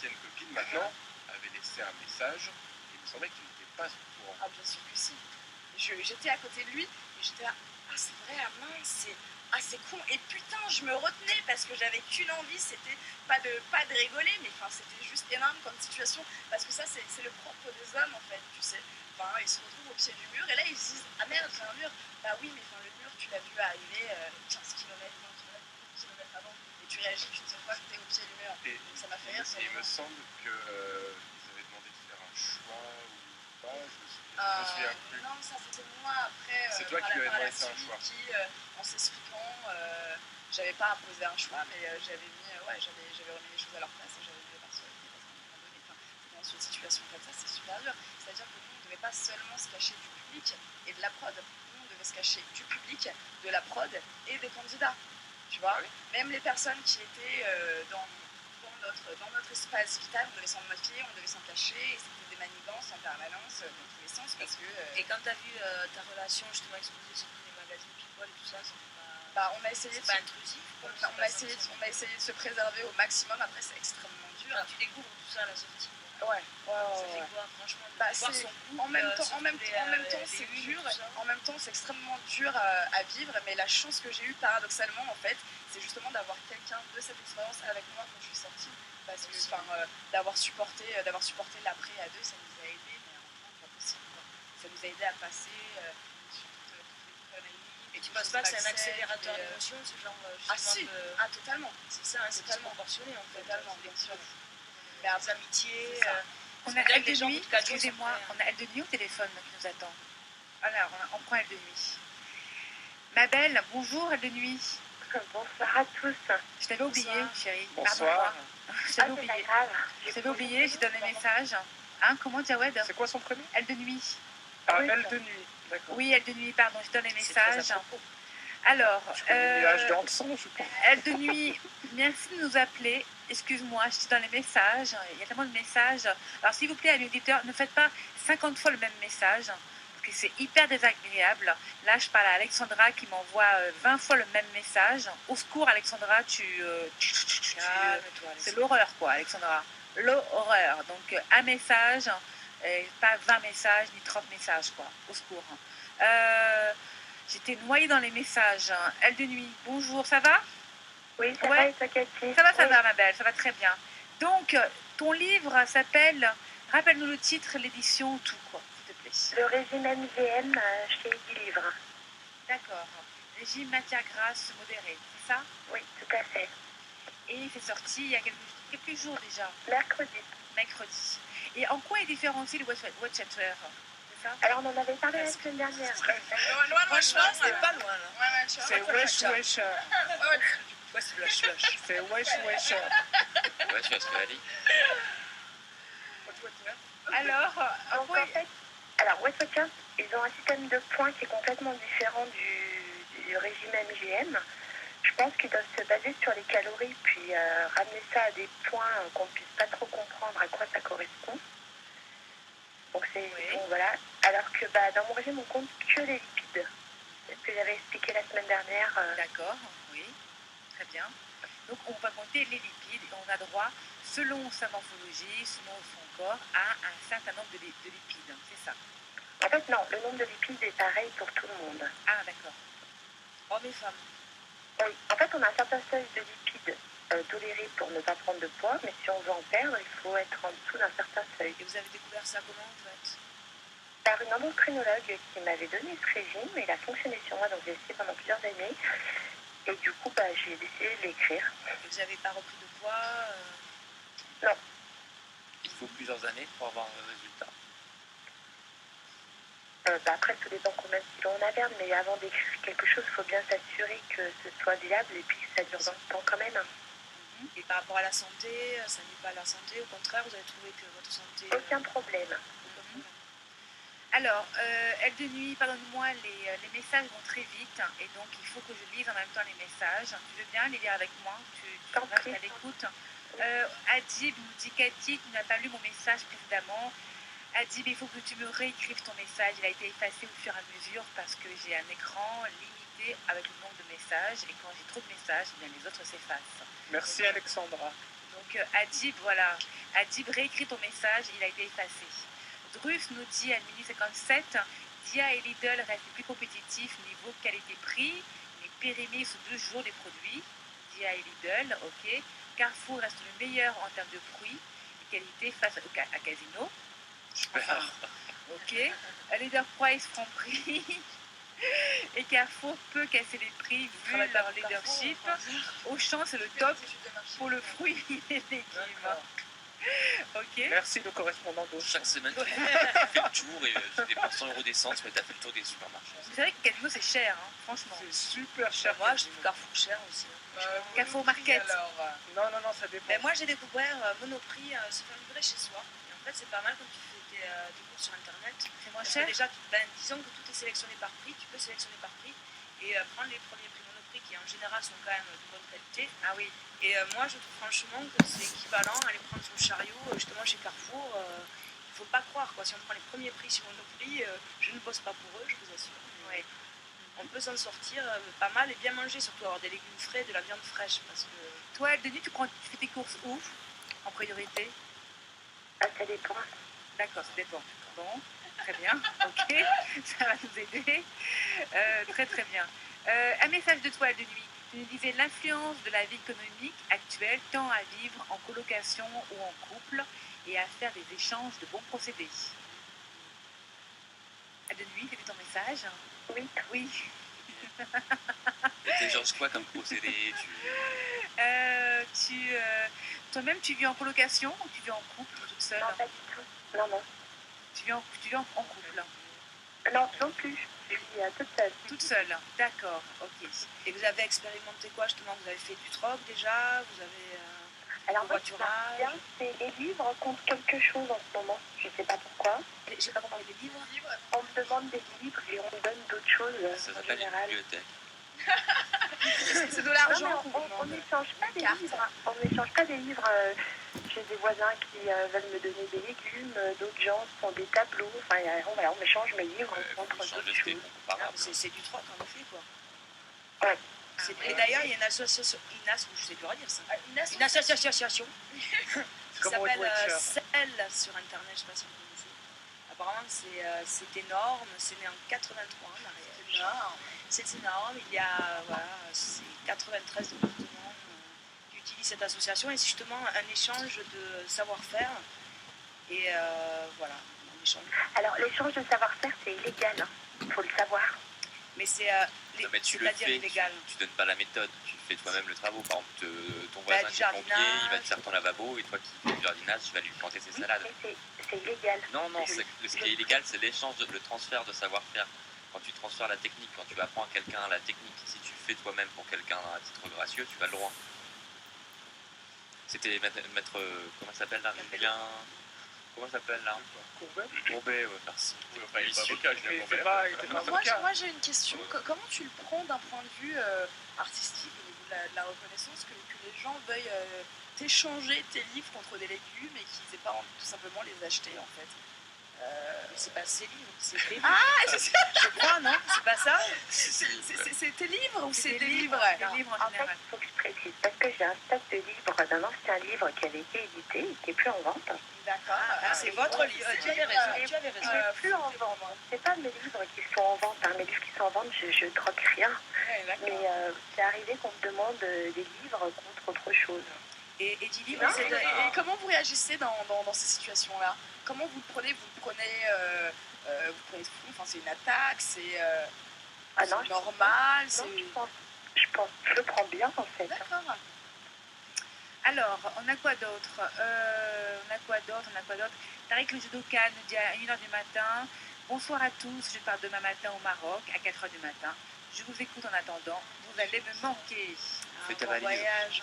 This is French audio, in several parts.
ancienne copine, maintenant, avait laissé un message. Et il me semblait qu'il n'était pas au courant. Ah, bien sûr que si. J'étais à côté de lui et j'étais là, ah c'est vrai, ah mince, c'est con. Et putain, je me retenais parce que j'avais qu'une envie, c'était pas de rigoler, mais enfin c'était juste énorme comme situation. Parce que ça, c'est le propre des hommes en fait, tu sais. Enfin, ils se retrouvent au pied du mur et là ils se disent, ah merde, j'ai un mur. Bah oui, mais enfin le mur, tu l'as vu arriver 15 km, 20 km avant. Et tu réagis qu'une seule fois que t'es au pied du mur. Et donc ça m'a fait rire. il me semble qu'ils avaient demandé de faire un choix ou pas, je me souviens plus. Non, ça c'était moi après. C'est toi qui lui avais demandé de faire un choix. Qui, en s'expliquant, j'avais pas imposé un choix, mais j'avais remis les choses à leur place et j'avais mis les personnalités parce qu'à un moment donné, dans une situation comme ça, c'est super dur. C'est-à-dire que nous, on ne devait pas seulement se cacher du public et de la prod. Nous, on devait se cacher du public, de la prod et des candidats. Tu vois, Ah oui. même les personnes qui étaient dans notre espace vital, on devait s'en moquer, on devait s'en cacher, et c'était des manigances en permanence dans tous les sens parce que... Et quand tu as vu ta relation justement exposée sur tous les magazines People et tout ça, c'était pas... Bah, on a essayé c'est pas intrusif. on a essayé de se préserver au maximum, après c'est extrêmement dur. Tu découvres tout ça à la sortie. Ouais. Ça fait quoi, franchement, de voir son couple, en même temps, c'est dur. En même temps, c'est extrêmement dur à vivre. Mais la chance que j'ai eue, paradoxalement, en fait, c'est justement d'avoir quelqu'un de cette expérience avec moi quand je suis sortie. Parce que, d'avoir supporté l'après à deux, ça nous a aidé. Mais en même temps, pas possible, quoi. Ça nous a aidé à passer sur toutes les conneries. Et tu penses pas que c'est un accélérateur d'émotions, ce genre Ah si, totalement. C'est ça, c'est disproportionné en fait. Totalement, bien sûr. Mais les amitiés. On a Elle de Nuit, excusez-moi, on a Elle de Nuit au téléphone qui nous attend. Alors, on prend Elle de Nuit. Ma belle, bonjour Elle de Nuit. Bonsoir à tous. Je t'avais oublié, chérie. Bonsoir. Je t'avais oublié. Je t'avais oublié, j'ai donné un message. Hein, comment Jawed? C'est quoi son prénom? Elle de Nuit. Ah, Elle de Nuit, d'accord. Oui, Elle de Nuit, pardon, je donne les messages. Alors, nuage dans le son, je pense. Elle de Nuit, merci de nous appeler. Excuse-moi, je suis dans les messages. Il y a tellement de messages. Alors, s'il vous plaît, à l'auditeur, ne faites pas 50 fois le même message, parce que c'est hyper désagréable. Là, je parle à Alexandra qui m'envoie 20 fois le même message. Au secours, Alexandra, c'est l'horreur, quoi, Alexandra. L'horreur. Donc, un message, pas 20 messages, ni 30 messages, quoi. Au secours. J'étais noyée dans les messages. Elle de Nuit, bonjour, ça va? Oui, ça va, et toi, Cathy? Ça va, ma belle, ça va très bien. Donc, ton livre s'appelle, rappelle-nous le titre, l'édition, tout, quoi, s'il te plaît. Le régime MGM chez Livre. D'accord. Régime matière grasse modérée, c'est ça? Oui, tout à fait. Et c'est sorti il y a quelques jours déjà. Mercredi. Et en quoi est différencié le Watchmaker? C'est ça? Alors, on en avait parlé la semaine dernière. Franchement, c'est pas loin, là. C'est wesh. Ouais, c'est wesh. C'est wesh. Ouais, tu vas se faire aller. Alors, West Watchers, ils ont un système de points qui est complètement différent du régime MGM. Je pense qu'ils doivent se baser sur les calories, puis ramener ça à des points qu'on ne puisse pas trop comprendre à quoi ça correspond. Donc voilà. Alors que dans mon régime, on compte que les lipides. C'est ce que j'avais expliqué la semaine dernière. D'accord, oui. Très bien. Donc on va compter les lipides et on a droit, selon sa morphologie, selon son corps, à un certain nombre de lipides. C'est ça? En fait, non. Le nombre de lipides est pareil pour tout le monde. Ah, d'accord. Hommes et femmes. Oui. En fait, on a un certain seuil de lipides tolérés pour ne pas prendre de poids, mais si on veut en perdre, il faut être en dessous d'un certain seuil. Et vous avez découvert ça comment, en fait? Par une endocrinologue qui m'avait donné ce régime, et il a fonctionné sur moi, donc j'ai essayé pendant plusieurs années. Et du coup, j'ai décidé de l'écrire. Et vous n'avez pas repris de poids Non. Il faut plusieurs années pour avoir un résultat. Après, tout dépend combien de kilos on a perdu, mais avant d'écrire quelque chose, il faut bien s'assurer que ce soit viable et puis que ça dure dans le temps quand même. Et par rapport à la santé, ça n'est pas la santé, au contraire, vous avez trouvé que votre santé... Aucun problème. Alors, Elle de Nuit, pardonne-moi, les messages vont très vite et donc il faut que je lise en même temps les messages. Tu veux bien les lire avec moi? Tu restes à l'écoute. Adib nous dit, Cathy, tu n'as pas lu mon message précédemment. Adib, il faut que tu me réécrives ton message. Il a été effacé au fur et à mesure parce que j'ai un écran limité avec le nombre de messages et quand j'ai trop de messages, eh bien les autres s'effacent. Merci Alexandra. Donc Donc Adib, voilà. Adib, réécrit ton message, il a été effacé. Drus nous dit à minuit 57, Dia et Lidl restent les plus compétitifs niveau qualité-prix, mais périmés sous 2 jours des produits. Dia et Lidl, ok. Carrefour reste le meilleur en termes de prix et qualité face à Casino. Super. Ok. Leader Price prend prix. Et Carrefour peut casser les prix vu leur leadership. Auchan, c'est le top pour le fruit et les légumes. Ok. Merci le correspondant d'Auchan. Chaque semaine, tu fais le tour et tu dépenses 100 € d'essence, mais tu as fait le tour des supermarchés. C'est vrai que Casino, c'est cher, hein, franchement. C'est super cher. Moi, je trouve Carrefour cher aussi. Carrefour Market. Non, ça dépend. Mais moi, j'ai découvert Monoprix se faire livrer chez soi. Et en fait, c'est pas mal quand tu fais tes courses sur Internet. C'est moins Parce cher. que déjà, disons que tout est sélectionné par prix, tu peux sélectionner par prix et prendre les premiers prix Monoprix qui en général sont quand même de bonne qualité. Ah oui. Et moi, je trouve franchement que c'est équivalent à aller prendre son chariot justement chez Carrefour. Il ne faut pas croire, quoi. Si on prend les premiers prix sur Monoprix, je ne bosse pas pour eux, je vous assure. Ouais. On peut s'en sortir pas mal et bien manger, surtout avoir des légumes frais, de la viande fraîche. Parce que Toi, Denis, tu fais tes courses où en priorité? Ah, ça dépend. D'accord, ça dépend. Bon, très bien. Ok, ça va nous aider. Très très bien. Un message de toi, de nuit. Tu nous disais l'influence de la vie économique actuelle tend à vivre en colocation ou en couple et à faire des échanges de bons procédés. De nuit, c'était ton message? Oui. Oui. Et t'échanges quoi comme procédé? Toi-même, tu vis en colocation ou tu vis en couple toute seule? Non, pas du tout. Non. Tu vis en couple? Non plus. Je suis toute seule. Toute seule, d'accord, ok. Et vous avez expérimenté quoi justement? Vous avez fait du troc déjà? Vous avez Alors moi, ce qui covoiturage? marche bien, c'est les livres contre quelque chose en ce moment. Je sais pas pourquoi. J'ai pas compris, des livres? On me demande des livres et on me donne d'autres choses Ça en s'appelle une général. bibliothèque. C'est de Non, l'argent mais qu'on vous on demande. n'échange pas des Carte. livres. On n'échange pas des livres. J'ai des voisins qui veulent me donner des légumes, d'autres gens font des tableaux. Enfin, on m'échange mes livres contre Faut changer d'autres de choses. tes comparables. C'est du troc en effet quoi. Ouais. Et d'ailleurs, il y a une association, je sais plus dire ça. Une association qui Comment s'appelle on doit être CEL sur internet, je sais pas si vous connaissez. Apparemment, c'est énorme, c'est né en 83 en arrière. C'est énorme, il y a c'est 93 départements qui utilisent cette association et c'est justement un échange de savoir-faire. Et voilà, un échange. Alors, l'échange de savoir-faire, c'est illégal. Il faut le savoir. Mais c'est Non, mais tu le c'est-à-dire fais, illégal. tu donnes pas la méthode, tu fais toi-même le travail. Par exemple, ton Bah, voisin du qui est pompier, jardinage. il va te faire ton lavabo et toi qui fais du jardinage, tu vas lui planter ses salades. Mais c'est illégal. Non, ce qui est illégal, c'est l'échange, le transfert de savoir-faire. Quand tu transfères la technique, quand tu apprends à quelqu'un la technique, si tu le fais toi-même pour quelqu'un à titre gracieux, tu as le droit. C'était maître comment ça s'appelle là? Julien. Comment ça s'appelle là? Courbet, ouais, merci. Enfin, il est pas avocat, je Il l'ai était pas. pas avocat. Moi j'ai une question. Comment tu le prends d'un point de vue artistique au niveau de la reconnaissance que les gens veuillent t'échanger tes livres contre des légumes et qu'ils aient pas envie tout simplement les acheter en fait? C'est pas ces livres, c'est tes livres. Ah, c'est ça. Je crois, non? C'est pas ça? C'est tes livres ou c'est des livres. livres? Des livres en En fait, général. il faut que je précise, parce que j'ai un stock de livres d'un ancien livre qui avait été édité et qui n'est plus en vente. D'accord. Ah, c'est votre livre. Tu avais raison. Tu avais Il raison. n'est plus en vente. C'est pas mes livres qui sont en vente. Mes livres qui sont en vente, je troque rien. Ouais, d'accord. Mais c'est arrivé qu'on me demande des livres contre autre chose. Et 10 livres, Non, c'est de... et comment vous réagissez dans ces situations-là? Comment vous le prenez? Vous le prenez fou? Enfin, c'est une attaque? C'est Ah non, c'est normal? Non, je pense, je le prends bien en fait. D'accord. Alors, on a quoi d'autre? Tariq le judoka nous dit à 1h du matin. Bonsoir à tous, je pars demain matin au Maroc à 4h du matin. Je vous écoute en attendant. Vous allez me manquer. Fais ta bon valise. voyage.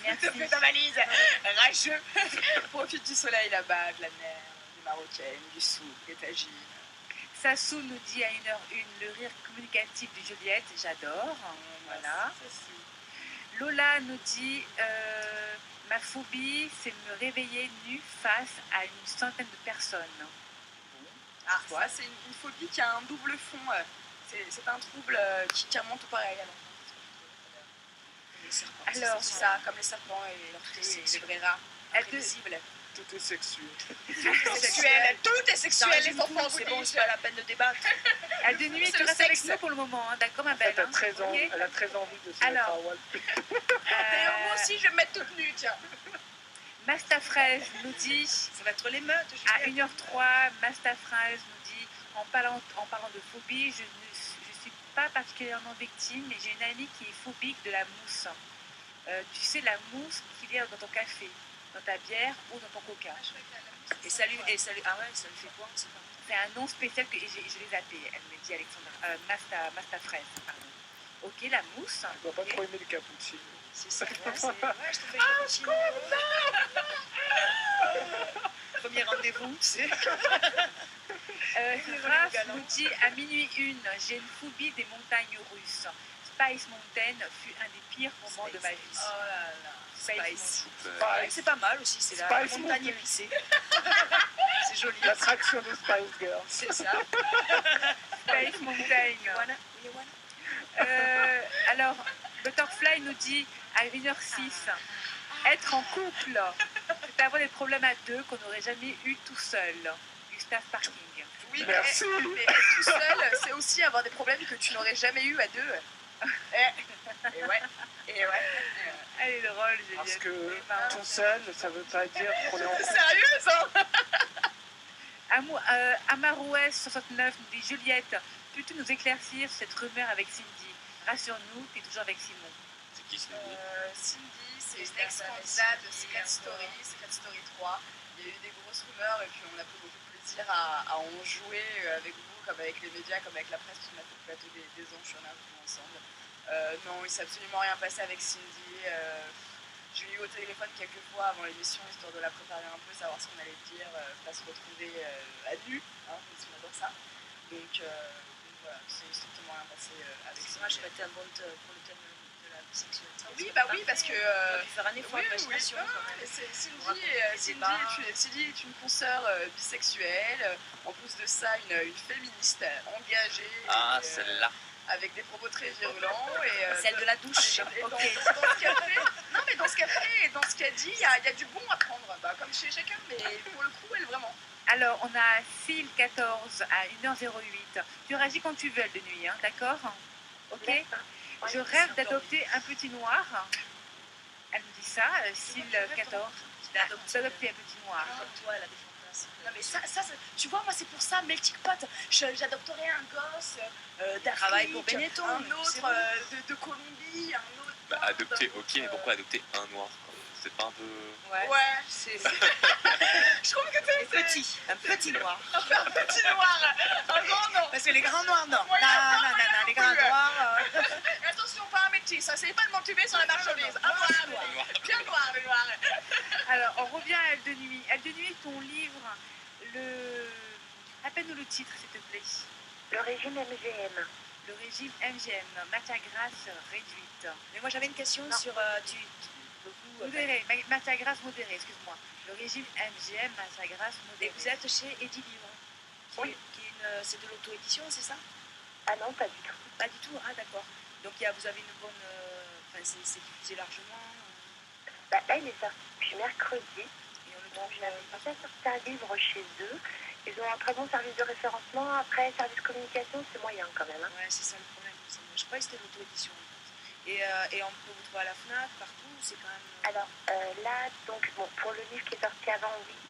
Merci. Fais ta valise. Rageux. Profite du soleil là-bas, de la mer, des Marocaines, du souk, des tagines. Sassou nous dit à 1h01 le rire communicatif de Juliette. J'adore. Voilà. Lola nous dit ma phobie, c'est me réveiller nue face à une centaine de personnes. Ah, ça, c'est une phobie qui a un double fond. C'est un trouble qui remonte au pareil. Alors. Les serpents. Alors, C'est ça, comme les serpents et leurs queues et les vrais rats. Elle te- Imprévisibles. Tout est sexuel. Sexuel, tout est Ça sexuel, résume les enfants, tout, c'est bon, c'est pas la peine de débattre. Elle de nuit, C'est tu le restes avec sexe. nous pour le moment, hein, d'accord ma En fait, belle hein, ok elle a très envie de se mettre Alors. à Wall. D'ailleurs, moi aussi, je vais me mettre toute nue, tiens. Mastafraise nous dit, Ça va être l'émeute, à 1h03, Mastafraise nous dit, en parlant de phobie, je suis pas particulièrement victime, mais j'ai une amie qui est phobique de la mousse. Tu sais, la mousse qu'il y a dans ton café, dans ta bière ou dans ton coca. Et salut, ah ouais, ça lui fait quoi, c'est pas. C'est un nom spécial que je l'ai zappé, elle me dit Alexandra. Mastafraise, pardon. Ok, la mousse. Elle doit pas ok. trop aimer le cappuccino. C'est ça, ouais, je te fais un cappuccino. Premier rendez-vous, tu sais. Raph nous dit à minuit 1, j'ai une phobie des montagnes russes. Spice Mountain fut un des pires moments de ma vie. Oh là là. Spice. Ouais, c'est pas mal aussi, c'est la Spice montagne Mountain. épicée. C'est joli. L'attraction de Spice Girl. C'est ça. Spice Mountain. Voilà. Alors, Butterfly nous dit à 1h06, être en couple, c'est avoir des problèmes à deux qu'on n'aurait jamais eu tout seul. Gustave Parking. Oui, Merci. mais être tout seul, c'est aussi avoir des problèmes que tu n'aurais jamais eu à deux. Et ouais. Elle est drôle, j'ai Parce dit. que tout seul, ça veut pas dire qu'on est en C'est couple. sérieux, ça? Amarouès 69 nous dit Juliette, peux-tu nous éclaircir cette rumeur avec Cindy? Rassure-nous, tu es toujours avec Simon. C'est qui Cindy Cindy, c'est une ex-candidate de Secret Story 3. Il y a eu des grosses rumeurs et puis on a pris beaucoup de plaisir à en jouer avec vous, comme avec les médias, comme avec la presse, qui m'a fait le plateau des anges sur l'info ensemble. Non, il s'est absolument rien passé avec Cindy. Je l'ai eu au téléphone quelques fois avant l'émission, histoire de la préparer un peu, savoir ce qu'on allait dire, pas se retrouver à nu, hein, parce qu'on adore ça. Donc voilà, c'est strictement rien passé avec Cindy. Moi, j'aurais été un bon pour le thème de la bisexualité. Oui, bah oui, parce que... On a pu faire un effort oui, d'imagination oui, quand non, même. mais Cindy, raconter des débats. Cindy est une consoeur bisexuelle, en plus de ça une féministe engagée, Ah, et, celle-là. avec des propos très virulents. Et, Celle de la douche. et dans ce qu'elle fait, non mais dans ce qu'elle fait et dans ce qu'elle dit, il y a du bon à prendre, bah, comme chez chacun, mais pour le coup, elle vraiment. Alors, on a Phil14 à 1h08. Tu réagis quand tu veux, elle de nuit, hein, d'accord? Ok. Je rêve d'adopter un petit noir. Elle me dit ça, Phil14. D'adopter un petit noir. Comme toi, elle a des fantasmes. Non mais ça, tu vois, moi c'est pour ça, Melting Pot, j'adopterais un gosse d'Afrique, Travaille pour Benetton, un c'est autre bon. de Colombie, un autre Bah, d'Inde. adopter, ok, mais pourquoi adopter un noir quoi? C'est pas un peu. Ouais, C'est je trouve que un petit noir. un petit noir, un grand non. Parce que les grands noirs, non. Moyen, pas moyen Non, non les grands plus. noirs. Et attention, pas un métis, ça c'est pas de m'entuber sur la marchandise. Un noir, bien noir, le noir. Alors, on revient à Elle de nuit. Elle de nuit, ton livre, rappelle-nous le titre, s'il te plaît. Le régime MGM. Le régime MGM, matière grasse réduite. Mais moi, j'avais une question Non. sur. Modéré, matière grasse modérée, excuse-moi. Le régime MGM, matière grasse Et modérée. vous êtes chez Eddy Livre. Oui. C'est de l'auto-édition, c'est ça? Ah non, pas du tout. Pas du tout, ah d'accord. Donc vous avez une bonne. Enfin, c'est diffusé largement. Bah, là, il est sorti depuis mercredi. Et on le Donc, trouve. j'avais déjà sorti un livre chez eux. Ils ont un très bon service de référencement. Après, service communication, c'est moyen quand même. Hein. Ouais, c'est ça le problème. Je croyais que c'était l'auto-édition. En fait. Et on peut vous trouver à la Fnac, partout, c'est quand même. Alors là, donc, bon, pour le livre qui est sorti avant, oui,